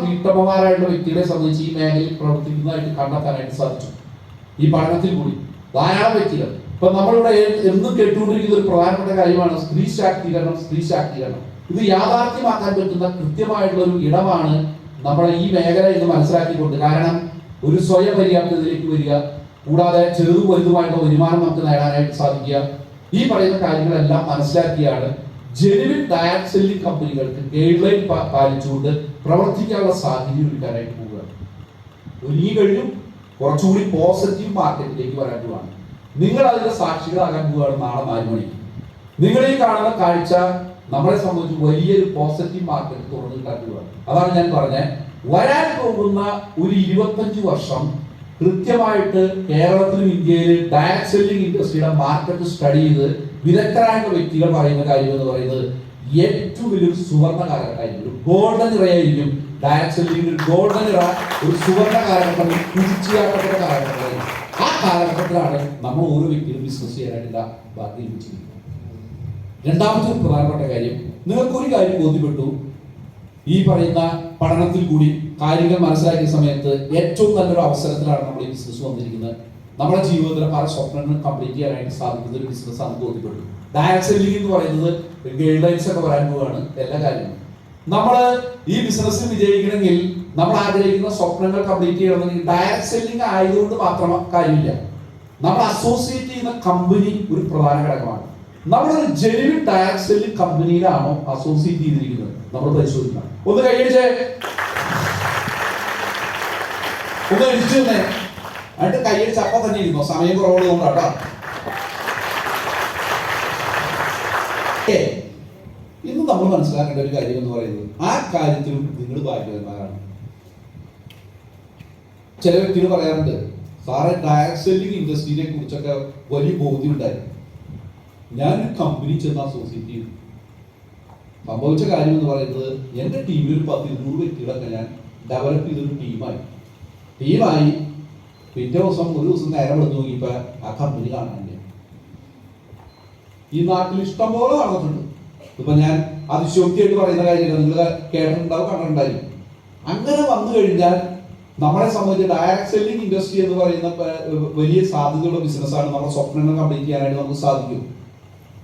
വീട്ടമ്മമാരായിട്ടുള്ള വ്യക്തികളെ സംബന്ധിച്ച് ഈ മേഖലയിൽ പ്രവർത്തിക്കുന്നതായിട്ട് കണ്ടെത്താനായിട്ട് സാധിച്ചു. ഈ പഠനത്തിൽ കൂടി ധാരാളം വ്യക്തികൾ ഇപ്പൊ നമ്മളിവിടെ എന്നും കേട്ടുകൊണ്ടിരിക്കുന്ന ഒരു പ്രധാനപ്പെട്ട കാര്യമാണ് സ്ത്രീ ശാക്തീകരണം. ഇത് യാഥാർത്ഥ്യമാക്കാൻ പറ്റുന്ന കൃത്യമായിട്ടുള്ള ഒരു ഇടമാണ് നമ്മളെ ഈ മേഖല എന്ന് മനസ്സിലാക്കിക്കൊണ്ട്. കാരണം ഒരു സ്വയം പര്യാപ്തതയിലേക്ക് വരിക, കൂടാതെ ചെറുതും വലുതുമായിട്ടുള്ള വരുമാനം നമുക്ക് നേടാനായിട്ട് സാധിക്കുക, ഈ പറയുന്ന കാര്യങ്ങളെല്ലാം മനസ്സിലാക്കിയാണ് ജെനുവിൻ ഡയറക്ട് സെല്ലിംഗ് കമ്പനികൾക്ക് ഗൈഡ് ലൈൻ പാലിച്ചുകൊണ്ട് പ്രവർത്തിക്കാനുള്ള സാധ്യത ഒരുക്കാനായിട്ട് പോവുകയാണ്. ഒരുങ്ങി കഴിഞ്ഞും കുറച്ചുകൂടി പോസിറ്റീവ് മാർക്കറ്റിലേക്ക് വരാൻ പോവുകയാണ്. നിങ്ങൾ അതിന്റെ സാക്ഷികളാകാൻ പോവുകയാണ് നാളെ 4 മണിക്ക്. നിങ്ങൾ ഈ കാണുന്ന കാഴ്ച നമ്മളെ സംബന്ധിച്ച് വലിയൊരു പോസിറ്റീവ് മാർക്കറ്റ് തുറന്നു കിട്ടാൻ പോവുകയാണ്. അതാണ് ഞാൻ പറഞ്ഞത്, വരാൻ പോകുന്ന ഒരു 25 വർഷം കൃത്യമായിട്ട് കേരളത്തിലും ഇന്ത്യയിലും ഡയറക്ട് സെല്ലിംഗ് ഇൻഡസ്ട്രിയുടെ മാർക്കറ്റ് സ്റ്റഡി ചെയ്ത് വിദഗ്ധരായിട്ടുള്ള വ്യക്തികൾ പറയുന്ന കാര്യം എന്ന് പറയുന്നത് ഏറ്റവും വലിയൊരു സുവർണ്ണ കാലഘട്ടമായിരിക്കും, ഒരു ഗോൾഡൻ ഇറയായിരിക്കും. ഡയറക്ട് സെല്ലിംഗ് ഒരു ഗോൾഡൻ ഇറ, ഒരു സുവർണ്ണ കാലഘട്ടം, കുതിച്ചുചാട്ടപ്പെട്ട കാലഘട്ടമായിരിക്കും. ആ കാലഘട്ടത്തിലാണ് നമ്മൾ ഓരോ വ്യക്തിയും ബിസിനസ് ചെയ്യാനായിട്ടുള്ള ബാധ്യത വെച്ചിരിക്കുന്നത്. രണ്ടാമത്തെ ഒരു പ്രധാനപ്പെട്ട കാര്യം, നിങ്ങൾക്കൊരു കാര്യം ബോധ്യപ്പെട്ടു, ഈ പറയുന്ന പഠനത്തിൽ കൂടി കാര്യങ്ങൾ മനസ്സിലാക്കിയ സമയത്ത് ഏറ്റവും നല്ലൊരു അവസരത്തിലാണ് നമ്മൾ ഈ ബിസിനസ് വന്നിരിക്കുന്നത്. നമ്മുടെ ജീവിതത്തിലെ പല സ്വപ്നങ്ങളും കംപ്ലീറ്റ് ചെയ്യാനായിട്ട് സാധിക്കുന്ന ഒരു ബിസിനസ് ആണ് ബോധ്യപ്പെട്ടു. ഡയറക്ട് സെല്ലിംഗ് എന്ന് പറയുന്നത് ഗൈഡ് ലൈൻസ് ഒക്കെ വരാൻ പോവുകയാണ്. എല്ലാ കാര്യങ്ങളും നമ്മൾ ഈ ബിസിനസ്സിൽ വിജയിക്കണമെങ്കിൽ, നമ്മൾ ആഗ്രഹിക്കുന്ന സ്വപ്നങ്ങൾ കംപ്ലീറ്റ് ചെയ്യണമെങ്കിൽ ഡയറക്ട് സെല്ലിംഗ് ആയതുകൊണ്ട് മാത്രം കാര്യമില്ല. നമ്മൾ അസോസിയേറ്റ് ചെയ്യുന്ന കമ്പനി ഒരു പ്രധാന ഘടകമാണ്. നമ്മളൊരു ജെനുവിൻ ഡയറക്ട് സെല്ലിംഗ് കമ്പനിയിലാണോ അസോസിയേറ്റ് ചെയ്തിരിക്കുന്നത് നമ്മൾ പരിശോധിക്കണം. ഒന്ന് കൈയടിച്ചേ, ഒന്ന് അടിച്ചു തന്നെ, എന്നിട്ട് കൈയടിച്ച് അപ്പം തന്നെ ഇരുന്നോ, സമയം കുറവുള്ളത് കൊണ്ടാട്ടോ. ഇന്ന് നമ്മൾ മനസ്സിലാക്കേണ്ട ഒരു കാര്യം എന്ന് പറയുന്നത്, ആ കാര്യത്തിലും നിങ്ങൾ ഭാഗ്യവാന്മാരാണ്. ചില വ്യക്തികൾ പറയാറുണ്ട്, സാറെ ഡയറക്ട് സെല്ലിംഗ് ഇൻഡസ്ട്രിയെ കുറിച്ചൊക്കെ വലിയ ബോധ്യം ഉണ്ടായിരുന്നു, ഞാനൊരു കമ്പനി ചെന്ന് അസോസിയേറ്റ് ചെയ്തു. സംഭവിച്ച കാര്യം എന്ന് പറയുന്നത്, എൻ്റെ ടീമിൽ ഒരു 10-200 വ്യക്തികളൊക്കെ ഞാൻ ഡെവലപ്പ് ചെയ്തൊരു ടീമായി പിറ്റേ ദിവസം ഒരു ദിവസം നേരം എടുത്ത് നോക്കിയപ്പോൾ ആ കമ്പനി കാണാനില്ല. ഈ നാട്ടിൽ ഇഷ്ടംപോലെ നടന്നിട്ടുണ്ട്. ഇപ്പൊ ഞാൻ അതിശോക്തിയായിട്ട് പറയുന്ന കാര്യമില്ല, നിങ്ങൾ കേട്ടിട്ടുണ്ടാവും, കണ്ടിട്ടുണ്ടായിരിക്കും. അങ്ങനെ വന്നു കഴിഞ്ഞാൽ നമ്മളെ സംബന്ധിച്ച് ഡയറക്ട് സെല്ലിംഗ് ഇൻഡസ്ട്രി എന്ന് പറയുന്ന വലിയ സാധ്യതയുള്ള ബിസിനസ്സാണ്. നമ്മുടെ സ്വപ്നങ്ങൾ കംപ്ലീറ്റ് ചെയ്യാനായിട്ട് നമുക്ക് സാധിക്കും.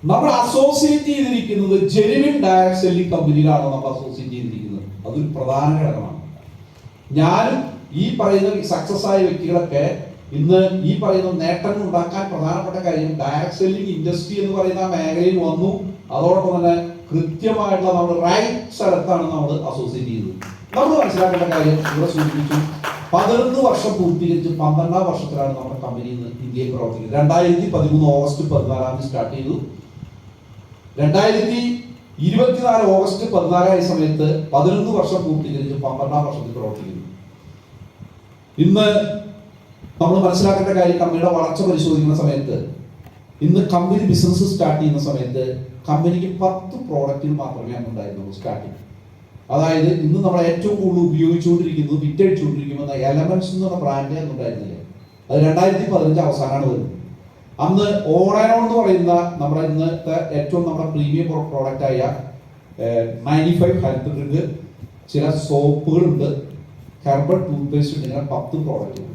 നമ്മൾ അസോസിയേറ്റ് ചെയ്തിരിക്കുന്നത് ജെനുവിൻ ഡയറക്ട് സെല്ലിംഗ് കമ്പനിയിലാണോ നമ്മൾ അസോസിയേറ്റ് ചെയ്തിരിക്കുന്നത്, അതൊരു പ്രധാന ഘടകമാണ്. ഞാനും ഈ പറയുന്ന സക്സസ് ആയ വ്യക്തികളൊക്കെ ഇന്ന് ഈ പറയുന്ന നേട്ടങ്ങൾ ഉണ്ടാക്കാൻ പ്രധാനപ്പെട്ട കാര്യം ഡയറക്ട് സെല്ലിംഗ് ഇൻഡസ്ട്രി എന്ന് പറയുന്ന മേഖലയിൽ വന്നു. അതോടൊപ്പം തന്നെ കൃത്യമായിട്ടുള്ള നമ്മൾ റൈറ്റ് സ്ഥലത്താണ് നമ്മൾ അസോസിയേറ്റ് ചെയ്തത്. നമ്മൾ മനസ്സിലാക്കേണ്ട കാര്യം ഇവിടെ സൂചിപ്പിച്ചു, 11 വർഷം പൂർത്തീകരിച്ച് 12ാം വർഷത്തിലാണ് നമ്മുടെ കമ്പനി ഇന്ത്യയിൽ പ്രവർത്തിക്കുന്നത്. 2013 ഓഗസ്റ്റ് 14 സ്റ്റാർട്ട് ചെയ്തു. 2024 ഓഗസ്റ്റ് 14 സമയത്ത് 11 വർഷം പൂർത്തീകരിച്ച് 12ാം വർഷത്തിൽ പ്രവർത്തിക്കുന്നു. ഇന്ന് നമ്മൾ മനസ്സിലാക്കേണ്ട കാര്യം, കമ്പനിയുടെ വളർച്ച പരിശോധിക്കുന്ന സമയത്ത്, ഇന്ന് കമ്പനി ബിസിനസ് സ്റ്റാർട്ട് ചെയ്യുന്ന സമയത്ത് കമ്പനിക്ക് 10 പ്രോഡക്റ്റുകൾ മാത്രമേ ഉണ്ടായിരുന്നുള്ളൂ സ്റ്റാർട്ടിങ്. അതായത് ഇന്ന് നമ്മൾ ഏറ്റവും കൂടുതൽ ഉപയോഗിച്ചുകൊണ്ടിരിക്കുന്നത്, വിറ്റഴിച്ചുകൊണ്ടിരിക്കുന്ന എലമെന്റ്സ് എന്നുള്ള ബ്രാൻഡ് ഉണ്ടായിരുന്നില്ല. അത് 2015 അവസാനമാണ് വരുന്നത്. അന്ന് ഓണാനോ എന്ന് പറയുന്ന നമ്മുടെ ഇന്നത്തെ ഏറ്റവും നമ്മുടെ പ്രീമിയം പ്രോഡക്റ്റായ 95 ഹെൽത്ത് ഡ്രിങ്ക്, ചില സോപ്പുകളുണ്ട്, ഹെർബൽ ടൂത്ത് പേസ്റ്റ് ഉണ്ട്, ഇങ്ങനെ 10 പ്രോഡക്റ്റുകൾ.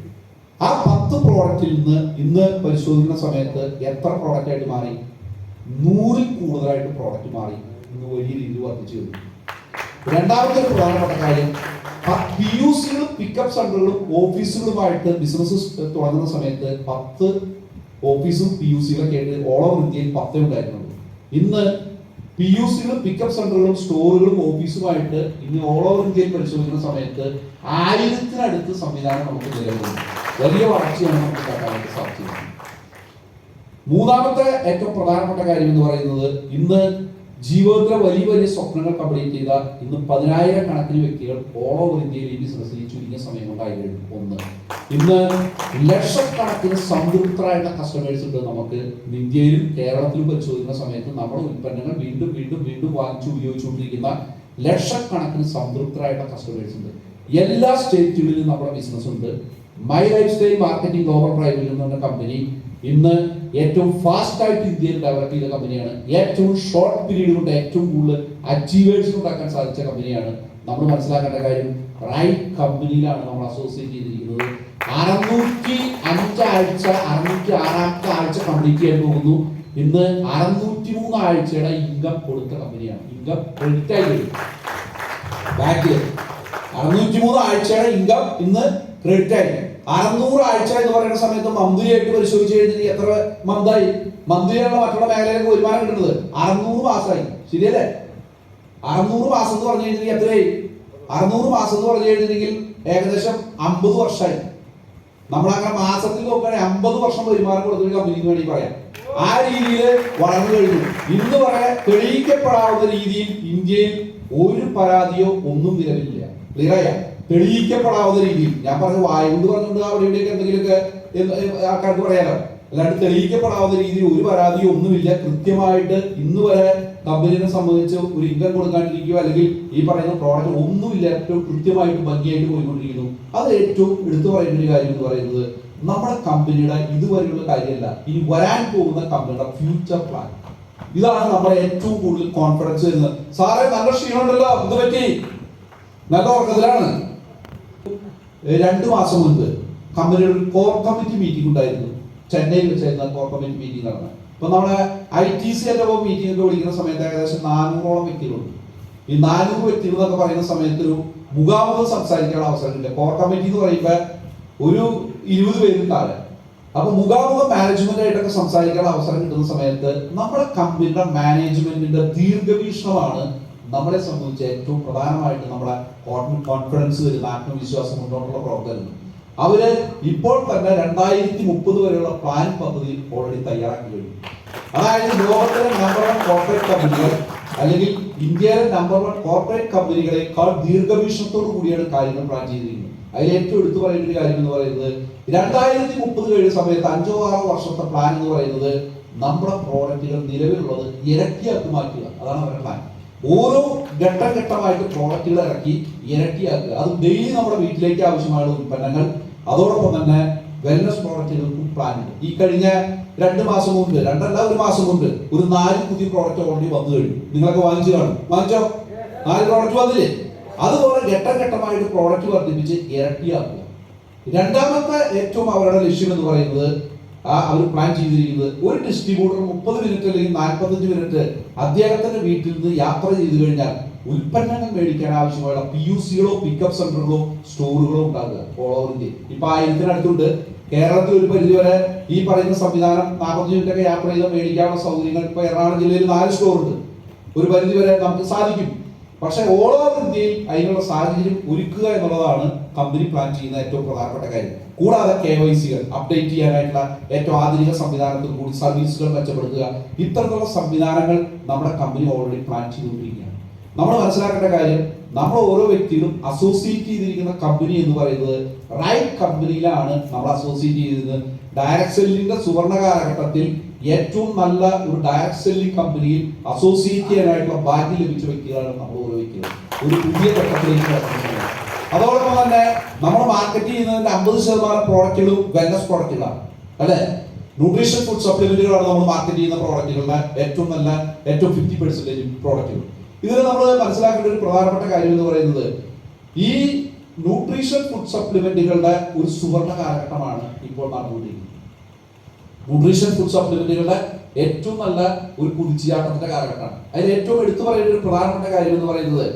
ആ 10 പ്രോഡക്റ്റിൽ നിന്ന് ഇന്ന് പരിശോധിക്കുന്ന സമയത്ത് എത്ര പ്രോഡക്റ്റ് ആയിട്ട് മാറി? 100-ൽ കൂടുതലായിട്ട് പ്രോഡക്റ്റ് മാറി. ഇന്ന് വലിയ രീതിയിൽ വർദ്ധിച്ചു വരുന്നു. രണ്ടാമത്തെ ഒരു പ്രധാനപ്പെട്ട കാര്യം, PUCകളും പിക്കപ്പ് സെന്ററുകളും ഓഫീസുകളുമായിട്ട് ബിസിനസ് തുടങ്ങുന്ന സമയത്ത് 10 ഓഫീസും PUCകളൊക്കെ ആയിട്ട് ഓൾ ഓവർ ഇന്ത്യയിൽ 10 ഉണ്ടായിരുന്നുള്ളൂ. ഇന്ന് PUCകളും പിക്കപ്പ് സെന്ററുകളും സ്റ്റോറുകളും ഓഫീസുമായിട്ട് ഇന്ന് ഓൾ ഓവർ ഇന്ത്യയിൽ പരിശോധിക്കുന്ന സമയത്ത് 1000-ത്തിനടുത്ത് സംവിധാനം നമുക്ക് നിലവിലുണ്ട്. വലിയ വളർച്ചയാണ് നമുക്ക് കാണാനായിട്ട് സാധിക്കുന്നത്. മൂന്നാമത്തെ ഏറ്റവും പ്രധാനപ്പെട്ട കാര്യം എന്ന് പറയുന്നത്, ഇന്ന് ജീവിതത്തിലെ വലിയ വലിയ സ്വപ്നങ്ങൾ കംപ്ലീറ്റ് ചെയ്ത ഇന്ന് 10,000 കണക്കിന് വ്യക്തികൾ ഓൾ ഓവർ ഇന്ത്യയിൽ ഈ ബിസിനസ്സിൽ ചുരുങ്ങിയ സമയം കൊണ്ടായി കഴിഞ്ഞു. ഒന്ന്, ഇന്ന് ലക്ഷക്കണക്കിന് സംതൃപ്തരായിട്ടുള്ള കസ്റ്റമേഴ്സ് ഉണ്ട് നമുക്ക് ഇന്ത്യയിലും കേരളത്തിലും പരിശോധിക്കുന്ന സമയത്ത്. നമ്മുടെ ഉൽപ്പന്നങ്ങൾ വീണ്ടും വീണ്ടും വീണ്ടും വാങ്ങിച്ചു ഉപയോഗിച്ചുകൊണ്ടിരിക്കുന്ന ലക്ഷക്കണക്കിന് സംതൃപ്തരായിട്ടുള്ള കസ്റ്റമേഴ്സ് ഉണ്ട്. എല്ലാ സ്റ്റേറ്റുകളിലും നമ്മുടെ ബിസിനസ് ഉണ്ട്. My life style marketing global private എന്ന കമ്പനി ഇന്ന് ഏറ്റവും ഫാസ്റ്റ് ആയിട്ട് ഇന്ത്യയിൽ ഡെവലപ്പ് ചെയ്ത കമ്പനിയാണ്. ഏറ്റവും ഷോർട്ട് പീരീഡ് കൊണ്ട് ഏറ്റവും കൂടുതൽ അച്ചീവേഴ്സ് ഉണ്ടാക്കാൻ സാധിച്ച കമ്പനിയാണ്. നമ്മൾ മനസ്സിലാക്കേണ്ട കാര്യം, റൈറ്റ് കമ്പനിയിലാണ് നമ്മൾ അസോസിയേറ്റ് ചെയ്തിരിക്കുന്നത്. 605 ആഴ്ച, 606 ആഴ്ച കംപ്ലീറ്റ് ചെയ്യാൻ പോകുന്നു. ഇന്ന് 603 ആഴ്ചയുടെ ഇൻകം കൊടുത്ത കമ്പനിയാണ്. ഇൻകം ക്രെഡിറ്റ് ആയി വരും ബാക്കിൽ. 603 ആഴ്ചയുടെ ഇൻകം ഇന്ന് ക്രെഡിറ്റ് ആയി. 600 ആഴ്ച എന്ന് പറയുന്ന സമയത്ത് മന്ത്ലി ആയിട്ട് പരിശോധിച്ച് കഴിഞ്ഞാൽ എത്ര മന്തായി? മന്ത്ലിയാണ് മറ്റുള്ള മേഖലയിലേക്ക് വരുമാനം കിട്ടുന്നത്. 600 മാസമായി, ശരിയല്ലേ? 600 മാസം എന്ന് പറഞ്ഞു കഴിഞ്ഞിട്ടുണ്ടെങ്കിൽ എത്രയായി? 600 മാസം എന്ന് പറഞ്ഞു കഴിഞ്ഞിട്ടുണ്ടെങ്കിൽ ഏകദേശം 50 വർഷമായി. നമ്മളങ്ങനെ മാസത്തിൽ നോക്കുകയാണെങ്കിൽ 50 വർഷം വരുമാനം കൊടുത്തൊരു കമ്പനിക്ക് വേണ്ടി പറയാം. ആ രീതിയിൽ വളർന്നു കഴിഞ്ഞു. ഇന്ന് പറയാൻ തെളിയിക്കപ്പെടാവുന്ന രീതിയിൽ ഇന്ത്യയിൽ ഒരു പരാതിയോ ഒന്നും നിലവിലില്ല. ക്ലിയറായ? തെളിയിക്കപ്പെടാവുന്ന രീതിയിൽ. ഞാൻ പറഞ്ഞ വായുകൊണ്ട് പറഞ്ഞുകൊണ്ട് അവിടെ ഇവിടെയൊക്കെ എന്തെങ്കിലുമൊക്കെ ആൾക്കാർക്ക് പറയാലോ. അല്ലാണ്ട് തെളിയിക്കപ്പെടാവുന്ന രീതിയിൽ ഒരു പരാതിയോ ഒന്നുമില്ല. കൃത്യമായിട്ട് ഇന്ന് വരെ കമ്പനിയെ സംബന്ധിച്ച് ഒരു ഇൻകം കൊടുക്കാണ്ടിരിക്കുക അല്ലെങ്കിൽ ഈ പറയുന്ന പ്രോഡക്റ്റ് ഒന്നുമില്ല. ഏറ്റവും കൃത്യമായിട്ട് ഭംഗിയായിട്ട് പോയിക്കൊണ്ടിരിക്കുന്നു. അത് ഏറ്റവും എടുത്തു പറയേണ്ട ഒരു കാര്യം എന്ന് പറയുന്നത് നമ്മുടെ കമ്പനിയുടെ ഇതുവരെയുള്ള കാര്യമല്ല, ഇനി വരാൻ പോകുന്ന കമ്പനിയുടെ ഫ്യൂച്ചർ പ്ലാൻ. ഇതാണ് നമ്മുടെ ഏറ്റവും കൂടുതൽ കോൺഫിഡൻസ് വരുന്നത്. സാറേ നല്ല ക്ഷീണമുണ്ടല്ലോ, എന്ത് പറ്റി? നല്ല ഉറക്കത്തിലാണ്. 2 മാസം മുൻപ് കമ്പനിയുടെ ഒരു കോർ കമ്മിറ്റി മീറ്റിംഗ് ഉണ്ടായിരുന്നു. ചെന്നൈയിൽ വെച്ചായിരുന്ന കോർ കമ്മിറ്റി മീറ്റിംഗ് നടന്നത്. ഇപ്പൊ നമ്മുടെ ITC മീറ്റിംഗ് ഒക്കെ വിളിക്കുന്ന സമയത്ത് ഏകദേശം 400ഓളം വ്യക്തികളുണ്ട്. ഈ 400 വ്യക്തികൾ എന്നൊക്കെ പറയുന്ന സമയത്ത് ഒരു മുഖാമുഖം സംസാരിക്കാനുള്ള അവസരമില്ല. കോർ കമ്മിറ്റി എന്ന് പറയുമ്പോൾ ഒരു 20 പേരിൽ താഴെ. അപ്പൊ മുഖാമുഖം മാനേജ്മെന്റ് ആയിട്ടൊക്കെ സംസാരിക്കാനുള്ള അവസരം കിട്ടുന്ന സമയത്ത് നമ്മുടെ കമ്പനിയുടെ മാനേജ്മെന്റിന്റെ ദീർഘവീക്ഷണമാണ് നമ്മളെ സംബന്ധിച്ച് ഏറ്റവും പ്രധാനമായിട്ട് നമ്മുടെ കോൺഫിഡൻസ് വരുന്ന ആത്മവിശ്വാസം മുന്നോട്ടുള്ള പ്രവർത്തനം. അവര് ഇപ്പോൾ തന്നെ 2030 വരെയുള്ള പ്ലാൻ പദ്ധതി ഓൾറെഡി തയ്യാറാക്കി കഴിഞ്ഞു. അതായത് ലോകത്തിലെ നമ്പർ 1 കോർപ്പറേറ്റ് കമ്പനികൾ അല്ലെങ്കിൽ ഇന്ത്യയിലെ നമ്പർ 1 കോർപ്പറേറ്റ് കമ്പനികളെക്കാൾ ദീർഘവീക്ഷണത്തോടു കൂടിയാണ് കാര്യങ്ങൾ പ്ലാൻ ചെയ്തിരിക്കുന്നത്. അതിൽ ഏറ്റവും എടുത്തു പറയേണ്ട ഒരു കാര്യം എന്ന് പറയുന്നത് 2030 കഴിഞ്ഞ സമയത്ത് 5-6 വർഷത്തെ പ്ലാൻ എന്ന് പറയുന്നത് നമ്മുടെ പ്രോഡക്റ്റുകൾ നിലവിലുള്ളത് ഇരട്ടിയാക്കി മാറ്റുക. അതാണ് അവരുടെ പ്ലാൻ. ഓരോ ഘട്ടം ഘട്ടമായിട്ട് പ്രോഡക്റ്റുകൾ ഇറക്കി ഇരട്ടിയാക്കുക. അത് ഡെയിലി നമ്മുടെ വീട്ടിലേക്ക് ആവശ്യമായ ഉൽപ്പന്നങ്ങൾ, അതോടൊപ്പം തന്നെ വെൽനസ് പ്രോഡക്റ്റുകൾക്കും പ്ലാൻ ഉണ്ട്. ഈ കഴിഞ്ഞ 2 മാസം മുമ്പ്, 1 മാസം മുമ്പ് ഒരു 4 പുതിയ പ്രോഡക്റ്റ് ഓൾറെഡി വന്നു കഴിഞ്ഞു. നിങ്ങളൊക്കെ വാങ്ങിച്ചു കാണും. വാങ്ങിച്ചോ? 4 പ്രോഡക്റ്റ് വന്നില്ലേ? അതുപോലെ ഘട്ടം ഘട്ടമായിട്ട് പ്രോഡക്റ്റ് വർദ്ധിപ്പിച്ച് ഇരട്ടിയാക്കുക. രണ്ടാമത്തെ ഏറ്റവും അവരുടെ ലക്ഷ്യം എന്ന് പറയുന്നത് അവർ പ്ലാൻ ചെയ്തിരിക്കുന്നത് ഒരു ഡിസ്ട്രിബ്യൂട്ടർ 30 മിനിറ്റ് അല്ലെങ്കിൽ 45 മിനിറ്റ് അദ്ദേഹത്തിന്റെ വീട്ടിൽ നിന്ന് യാത്ര ചെയ്തു കഴിഞ്ഞാൽ ഉൽപ്പന്നങ്ങൾ മേടിക്കാൻ ആവശ്യമായ PUCകളോ പിക്കപ്പ് സെന്ററുകളോ സ്റ്റോറുകളോ ഉണ്ടാകുക ഓൾ ഓവർ ഇന്ത്യ. ഇപ്പൊ 1000-അടുത്തുണ്ട്. കേരളത്തിൽ ഒരു പരിധി വരെ ഈ പറയുന്ന സംവിധാനം 45 മിനിറ്റൊക്കെ യാത്ര ചെയ്താൽ മേടിക്കാനുള്ള സൗകര്യങ്ങൾ ഇപ്പൊ എറണാകുളം ജില്ലയിൽ 4 സ്റ്റോർ ഉണ്ട്. ഒരു പരിധി വരെ നമുക്ക് സാധിക്കും. പക്ഷെ ഓൾ ഓവർ ഇന്ത്യയിൽ അതിനുള്ള സാഹചര്യം ഒരുക്കുക എന്നുള്ളതാണ് കമ്പനി പ്ലാൻ ചെയ്യുന്ന ഏറ്റവും പ്രധാനപ്പെട്ട കാര്യം. കൂടാതെ KYCകൾ അപ്ഡേറ്റ് ചെയ്യാനായിട്ടുള്ള ഏറ്റവും ആധുനിക സംവിധാനത്തിൽ കൂടി സർവീസുകൾ മെച്ചപ്പെടുത്തുക. ഇത്തരത്തിലുള്ള സംവിധാനങ്ങൾ നമ്മുടെ കമ്പനി ഓൾറെഡി പ്ലാൻ ചെയ്തുകൊണ്ടിരിക്കുകയാണ്. നമ്മൾ മനസ്സിലാക്കേണ്ട കാര്യം, നമ്മൾ ഓരോ വ്യക്തികളും അസോസിയേറ്റ് ചെയ്തിരിക്കുന്ന കമ്പനി എന്ന് പറയുന്നത് റൈറ്റ് കമ്പനിയിലാണ് നമ്മൾ അസോസിയേറ്റ് ചെയ്തിരുന്നത്. ഡയറക്ട് സെല്ലിന്റെ സുവർണ കാലഘട്ടത്തിൽ ഏറ്റവും നല്ല ഒരു ഡയറക്ട് സെല്ലിംഗ് കമ്പനിയിൽ അസോസിയേറ്റ് ചെയ്യാനായിട്ടുള്ള ഭാഗ്യം ലഭിച്ച വ്യക്തികളാണ് നമ്മൾ ഓരോ വ്യക്തികളും. ഒരു പുതിയ ഘട്ടത്തിലേക്ക് കടന്നിരിക്കുന്നത്. അതോടൊപ്പം തന്നെ നമ്മൾ മാർക്കറ്റ് ചെയ്യുന്നതിന്റെ 50% പ്രോഡക്റ്റുകളും വെൽനസ് പ്രോഡക്റ്റുകളാണ്, അല്ലെ? ന്യൂട്രീഷൻ ഫുഡ് സപ്ലിമെന്റുകളാണ് നമ്മൾ മാർക്കറ്റ് ചെയ്യുന്ന പ്രോഡക്റ്റുകളുടെ ഏറ്റവും നല്ല 50% പ്രോഡക്റ്റുകൾ. ഇതിൽ നമ്മൾ മനസ്സിലാക്കേണ്ട ഒരു പ്രധാനപ്പെട്ട കാര്യം എന്ന് പറയുന്നത് ഈ ന്യൂട്രീഷൻ ഫുഡ് സപ്ലിമെന്റുകളുടെ ഒരു സുവർണ കാലഘട്ടമാണ് ഇപ്പോൾ നടന്നുകൊണ്ടിരിക്കുന്നത്. ന്യൂട്രീഷൻ ഫുഡ് സപ്ലിമെന്റുകളുടെ ഏറ്റവും നല്ല ഒരു കുതിച്ചുചാട്ടത്തിന്റെ കാലഘട്ടമാണ്. അതിൽ ഏറ്റവും എടുത്തു പറയേണ്ട ഒരു പ്രധാനപ്പെട്ട കാര്യം എന്ന് പറയുന്നത്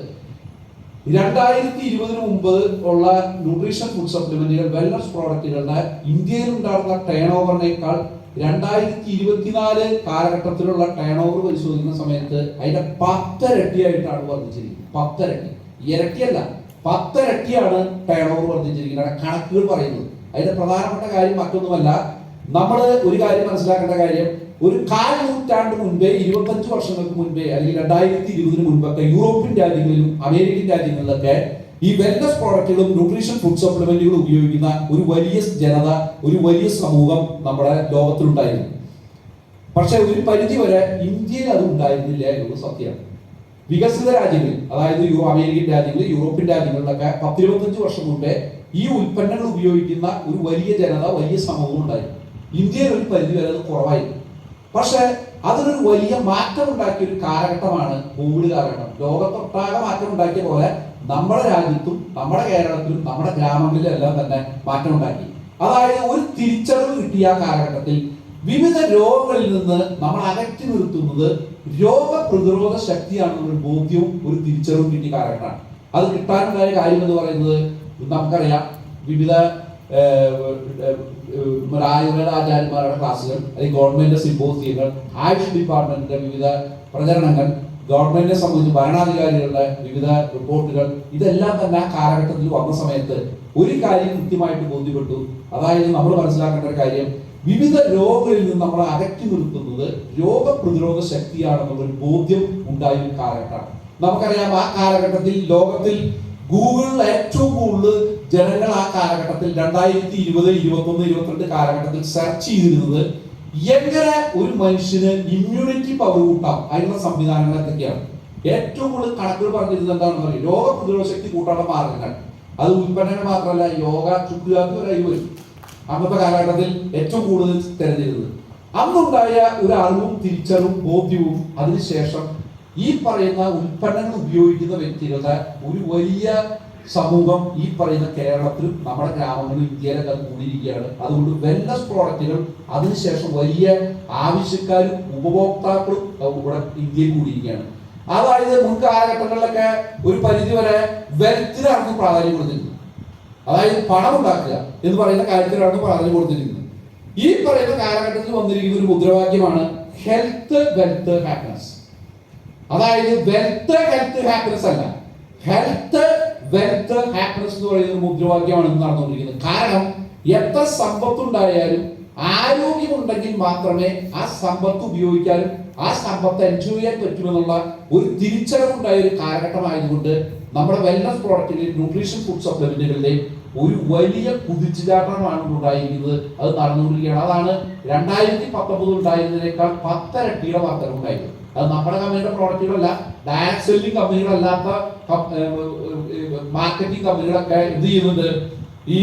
2020 മുമ്പ് ഉള്ള ന്യൂട്രീഷൻ ഫുഡ് സപ്ലിമെന്റുകൾ വെൽനസ് പ്രോഡക്റ്റുകളുടെ ഇന്ത്യയിൽ ഉണ്ടാകുന്ന ടേൺ ഓവറിനേക്കാൾ 2024 കാലഘട്ടത്തിലുള്ള ടേൺ ഓവർ പരിശോധിക്കുന്ന സമയത്ത് അതിന്റെ 10 ഇരട്ടിയായിട്ടാണ് വർദ്ധിച്ചിരിക്കുന്നത്. 10 ഇരട്ടി, ഇരട്ടിയല്ല, 10 ഇരട്ടിയാണ് ടേൺ ഓവർ വർദ്ധിച്ചിരിക്കുന്നത് കണക്കുകൾ പറയുന്നത്. അതിന്റെ പ്രധാനപ്പെട്ട കാര്യം മറ്റൊന്നുമല്ല, നമ്മൾ ഒരു കാര്യം മനസ്സിലാക്കേണ്ട കാര്യം, ഒരു 1/4 നൂറ്റാണ്ട് മുൻപേ, 25 വർഷങ്ങൾക്ക് മുൻപേ അല്ലെങ്കിൽ 2020 മുൻപൊക്കെ യൂറോപ്യൻ രാജ്യങ്ങളിലും അമേരിക്കൻ രാജ്യങ്ങളിലൊക്കെ ഈ വെൽനസ് പ്രോഡക്റ്റുകളും ന്യൂട്രീഷൻ ഫുഡ് സപ്ലിമെന്റുകളും ഉപയോഗിക്കുന്ന ഒരു വലിയ ജനത, ഒരു വലിയ സമൂഹം നമ്മുടെ ലോകത്തിലുണ്ടായിരുന്നു. പക്ഷെ ഒരു പരിധി വരെ ഇന്ത്യയിൽ അത് ഉണ്ടായിരുന്നില്ല എന്നുള്ളത് സത്യമാണ്. വികസിത രാജ്യങ്ങളിൽ, അതായത് അമേരിക്കൻ രാജ്യങ്ങളിൽ, യൂറോപ്യൻ രാജ്യങ്ങളിലൊക്കെ 10-25 വർഷം മുമ്പേ ഈ ഉൽപ്പന്നങ്ങൾ ഉപയോഗിക്കുന്ന ഒരു വലിയ ജനത, വലിയ സമൂഹം ഉണ്ടായിരുന്നു. ഇന്ത്യയിൽ ഒരു പരിധി വരെ അത് കുറവായിരുന്നു. പക്ഷെ അതിനൊരു വലിയ മാറ്റം ഉണ്ടാക്കിയ ഒരു കാലഘട്ടമാണ് കോവിഡ് കാലഘട്ടം. ലോകത്തൊട്ടാകെ മാറ്റം ഉണ്ടാക്കിയ പോലെ നമ്മുടെ രാജ്യത്തും നമ്മുടെ കേരളത്തിലും നമ്മുടെ ഗ്രാമങ്ങളിലും എല്ലാം തന്നെ മാറ്റം ഉണ്ടാക്കി. അതായത് ഒരു തിരിച്ചറിവ് കിട്ടിയ കാലഘട്ടത്തിൽ വിവിധ രോഗങ്ങളിൽ നിന്ന് നമ്മൾ അകറ്റി നിർത്തുന്നത് രോഗപ്രതിരോധ ശക്തിയാണെന്നൊരു ബോധ്യവും ഒരു തിരിച്ചറിവും കിട്ടിയ കാലഘട്ടമാണ്. അത് കിട്ടാനുണ്ടായ കാര്യം എന്ന് പറയുന്നത് നമുക്കറിയാം, വിവിധ ആയുർവേദ ആചാര്യന്മാരുടെ ക്ലാസ്സുകൾ, അല്ലെങ്കിൽ ഗവൺമെന്റ് സിമ്പോസിയങ്ങൾ, ആയുഷ് ഡിപ്പാർട്ട്മെന്റിന്റെ വിവിധ പ്രചരണങ്ങൾ, ഗവൺമെന്റിനെ സംബന്ധിച്ച് ഭരണാധികാരികളുടെ വിവിധ റിപ്പോർട്ടുകൾ, ഇതെല്ലാം തന്നെ ആ കാലഘട്ടത്തിൽ വന്ന സമയത്ത് ഒരു കാര്യം കൃത്യമായിട്ട് ബോധ്യപ്പെട്ടു. അതായത് നമ്മൾ മനസ്സിലാക്കേണ്ട ഒരു കാര്യം, വിവിധ രോഗങ്ങളിൽ നിന്ന് നമ്മളെ അകറ്റി നിർത്തുന്നത് രോഗപ്രതിരോധ ശക്തിയാണെന്നുള്ളൊരു ബോധ്യം ഉണ്ടായ ഒരു കാലഘട്ടമാണ്. നമുക്കറിയാം, ആ കാലഘട്ടത്തിൽ ലോകത്തിൽ ഗൂഗിളിൽ ഏറ്റവും കൂടുതൽ ജനങ്ങൾ ആ കാലഘട്ടത്തിൽ 2020, 21, 22 കാലഘട്ടത്തിൽ സെർച്ച് ചെയ്തിരുന്നത് എങ്ങനെ ഒരു മനുഷ്യന് ഇമ്മ്യൂണിറ്റി പവർ കൂട്ടാം, അതിനുള്ള സംവിധാനങ്ങൾ എന്തൊക്കെയാണ്. ഏറ്റവും കൂടുതൽ കണക്കുകൾ പറഞ്ഞിരുന്നത് എന്താണെന്ന് പറയും, രോഗപ്രതിരോധ ശക്തി കൂട്ടാനുള്ള മാർഗങ്ങൾ. അത് ഉൽപ്പന്നങ്ങൾ മാത്രമല്ല, യോഗ, ചുക്കുകാപ്പി വരെ വരും. അന്നത്തെ കാലഘട്ടത്തിൽ ഏറ്റവും കൂടുതൽ തിരഞ്ഞെടുത്തത് അന്നുണ്ടായ ഒരു അറിവും തിരിച്ചറിവും ബോധ്യവും അതിനുശേഷം ഈ പറയുന്ന ഉൽപ്പന്നങ്ങൾ ഉപയോഗിക്കുന്ന വ്യക്തികളുടെ ഒരു വലിയ സമൂഹം ഈ പറയുന്ന കേരളത്തിലും നമ്മുടെ ഗ്രാമങ്ങളിലും ഇന്ത്യയിലൊക്കെ കൂടിയിരിക്കുകയാണ്. അതുകൊണ്ട് വെൽനസ് പ്രോഡക്റ്റുകൾ അതിനുശേഷം വലിയ ആവശ്യക്കാരും ഉപഭോക്താക്കളും ഇവിടെ ഇന്ത്യയിൽ കൂടിയിരിക്കുകയാണ്. അതായത് മുൻകാലഘട്ടങ്ങളിലൊക്കെ ഒരു പരിധി വരെ വെൽത്തിനാണ് പ്രാധാന്യം കൊടുത്തിരുന്നത്. അതായത് പണം ഉണ്ടാക്കുക എന്ന് പറയുന്ന കാര്യത്തിലാണ് പ്രാധാന്യം കൊടുത്തിരിക്കുന്നത്. ഈ പറയുന്ന കാലഘട്ടത്തിൽ വന്നിരിക്കുന്ന ഒരു മുദ്രാവാക്യമാണ് ഹെൽത്ത്, വെൽത്ത്, ഹാപ്പിനെസ്. അതായത് വെൽത്ത്, ഹെൽത്ത്, ഹാപ്പിനെസ് അല്ല, ഹെൽത്ത്, വെൽത്ത്, ഹാപ്പിനെസ് എന്ന് പറയുന്ന മുദ്രാവാക്യമാണ് ഇന്ന് നടന്നുകൊണ്ടിരിക്കുന്നത്. കാരണം എത്ര സമ്പത്തുണ്ടായാലും ആരോഗ്യമുണ്ടെങ്കിൽ മാത്രമേ ആ സമ്പത്ത് ഉപയോഗിക്കാനും ആ സമ്പത്ത് എൻജോയ് ചെയ്യാൻ പറ്റുമെന്നുള്ള ഒരു തിരിച്ചറിവുണ്ടായ ഒരു കാലഘട്ടമായതുകൊണ്ട് നമ്മുടെ വെൽനസ് പ്രോഡക്റ്റുകളുടെയും ന്യൂട്രീഷൻ ഫുഡ് സപ്ലിമെന്റുകളുടെയും ഒരു വലിയ കുതിച്ചുചാട്ടമാണ് ഉണ്ടായിരിക്കുന്നത്. അത് നടന്നുകൊണ്ടിരിക്കുകയാണ്. അതാണ് 2019 ഉണ്ടായിരുന്നതിനേക്കാൾ 10 ഇരട്ടിയുടെ വർധനവുണ്ടായത്. അത് നമ്മുടെ കമ്പനിയുടെ പ്രോഡക്റ്റുകളല്ല, ഡയറക്ട് സെല്ലിംഗ് കമ്പനികളല്ലാത്ത മാർക്കറ്റിംഗ് കമ്പനികളൊക്കെ എന്ത് ചെയ്യുന്നുണ്ട്, ഈ